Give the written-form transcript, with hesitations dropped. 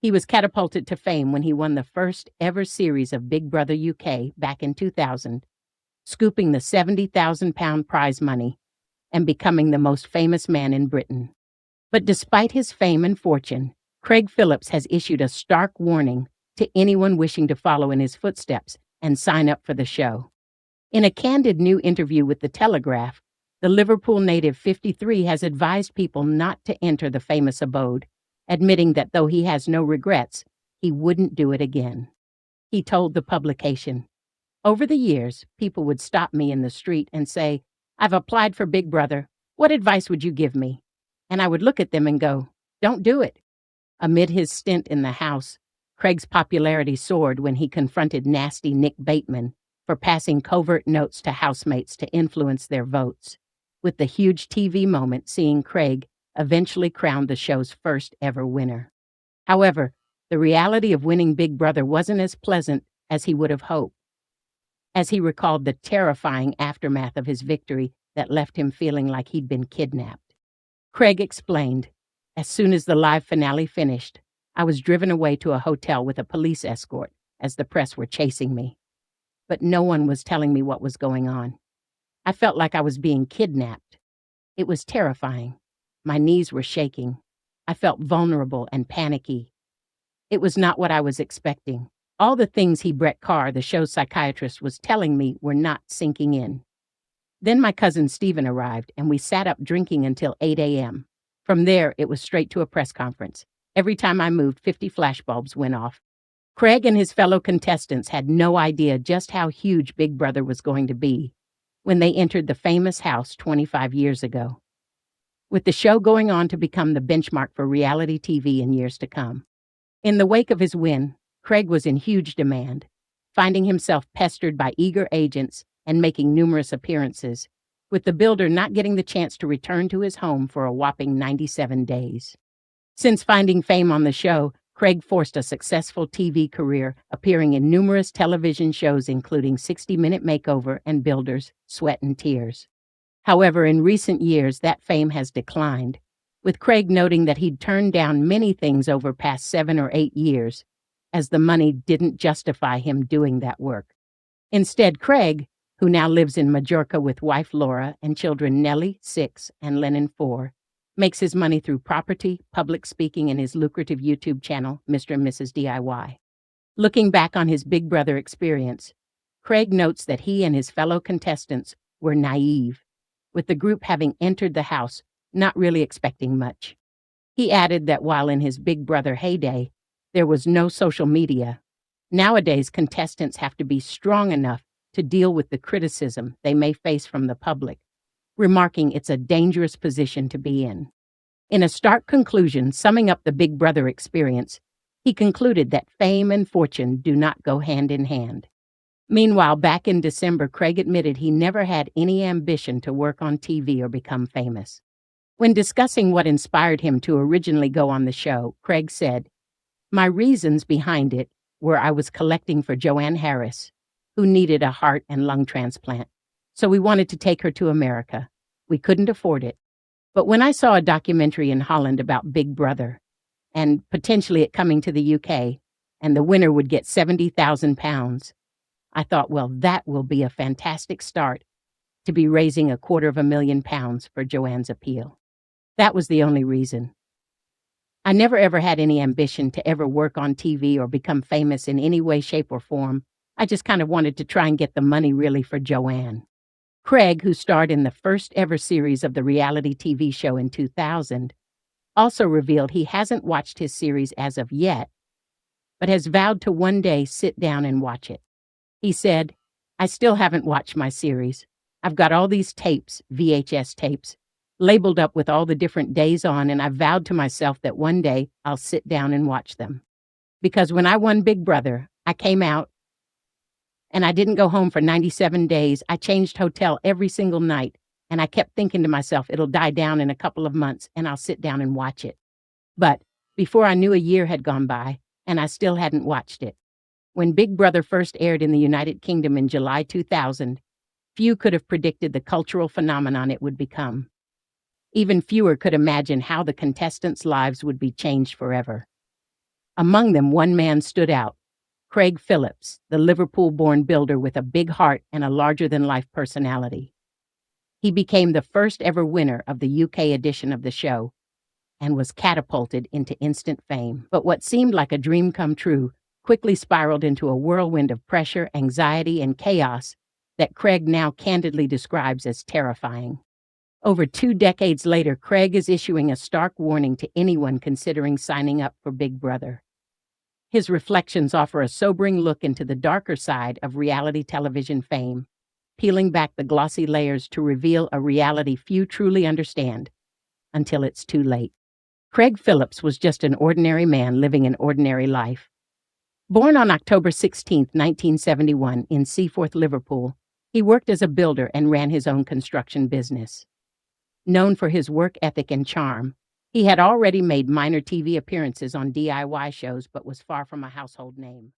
He was catapulted to fame when he won the first ever series of Big Brother UK back in 2000, scooping the £70,000 prize money and becoming the most famous man in Britain. But despite his fame and fortune, Craig Phillips has issued a stark warning to anyone wishing to follow in his footsteps and sign up for the show. In a candid new interview with The Telegraph, the Liverpool native 53 has advised people not to enter the famous abode, admitting that though he has no regrets, he wouldn't do it again. He told the publication, "Over the years, people would stop me in the street and say, 'I've applied for Big Brother. What advice would you give me?' And I would look at them and go, 'Don't do it.'" Amid his stint in the House, Craig's popularity soared when he confronted nasty Nick Bateman for passing covert notes to housemates to influence their votes, with the huge TV moment seeing Craig eventually crowned the show's first ever winner. However, the reality of winning Big Brother wasn't as pleasant as he would have hoped, as he recalled the terrifying aftermath of his victory that left him feeling like he'd been kidnapped. Craig explained, "As soon as the live finale finished, I was driven away to a hotel with a police escort as the press were chasing me. But no one was telling me what was going on. I felt like I was being kidnapped. It was terrifying. My knees were shaking. I felt vulnerable and panicky. It was not what I was expecting. All the things Brett Carr, the show's psychiatrist, was telling me were not sinking in. Then my cousin Stephen arrived, and we sat up drinking until 8 a.m. From there, it was straight to a press conference. Every time I moved, 50 flashbulbs went off." Craig and his fellow contestants had no idea just how huge Big Brother was going to be when they entered the famous house 25 years ago, with the show going on to become the benchmark for reality TV in years to come. In the wake of his win, Craig was in huge demand, finding himself pestered by eager agents and making numerous appearances, with the builder not getting the chance to return to his home for a whopping 97 days. Since finding fame on the show, Craig forced a successful TV career, appearing in numerous television shows including 60-Minute Makeover and Builders, Sweat and Tears. However, in recent years, that fame has declined, with Craig noting that he'd turned down many things over past 7 or 8 years, as the money didn't justify him doing that work. Instead, Craig, who now lives in Majorca with wife Laura and children Nellie, 6, and Lennon, 4, makes his money through property, public speaking, and his lucrative YouTube channel, Mr. and Mrs. DIY. Looking back on his Big Brother experience, Craig notes that he and his fellow contestants were naive, with the group having entered the house not really expecting much. He added that while in his Big Brother heyday, there was no social media. Nowadays, contestants have to be strong enough to deal with the criticism they may face from the public, remarking it's a dangerous position to be in. In a stark conclusion, summing up the Big Brother experience, he concluded that fame and fortune do not go hand in hand. Meanwhile, back in December, Craig admitted he never had any ambition to work on TV or become famous. When discussing what inspired him to originally go on the show, Craig said, "My reasons behind it were I was collecting for Joanne Harris, who needed a heart and lung transplant. So we wanted to take her to America. We couldn't afford it. But when I saw a documentary in Holland about Big Brother, and potentially it coming to the UK, and the winner would get £70,000, I thought, well, that will be a fantastic start to be raising £250,000 for Joanne's appeal." That was the only reason. I never ever had any ambition to ever work on TV or become famous in any way, shape, or form. I just kind of wanted to try and get the money really for Joanne. Craig, who starred in the first ever series of the reality TV show in 2000, also revealed he hasn't watched his series as of yet, but has vowed to one day sit down and watch it. He said, "I still haven't watched my series. I've got all these tapes, VHS tapes, labeled up with all the different days on, and I vowed to myself that one day I'll sit down and watch them. Because when I won Big Brother, I came out and I didn't go home for 97 days. I changed hotel every single night, and I kept thinking to myself, it'll die down in a couple of months and I'll sit down and watch it. But before I knew, a year had gone by and I still hadn't watched it. When Big Brother first aired in the United Kingdom in July 2000, few could have predicted the cultural phenomenon it would become. Even fewer could imagine how the contestants' lives would be changed forever. Among them, one man stood out: Craig Phillips, the Liverpool-born builder with a big heart and a larger-than-life personality. He became the first ever winner of the UK edition of the show and was catapulted into instant fame. But what seemed like a dream come true quickly spiraled into a whirlwind of pressure, anxiety, and chaos that Craig now candidly describes as terrifying. Over 2 decades later, Craig is issuing a stark warning to anyone considering signing up for Big Brother. His reflections offer a sobering look into the darker side of reality television fame, peeling back the glossy layers to reveal a reality few truly understand until it's too late. Craig Phillips was just an ordinary man living an ordinary life. Born on October 16, 1971, in Seaforth, Liverpool, he worked as a builder and ran his own construction business. Known for his work ethic and charm, he had already made minor TV appearances on DIY shows but was far from a household name.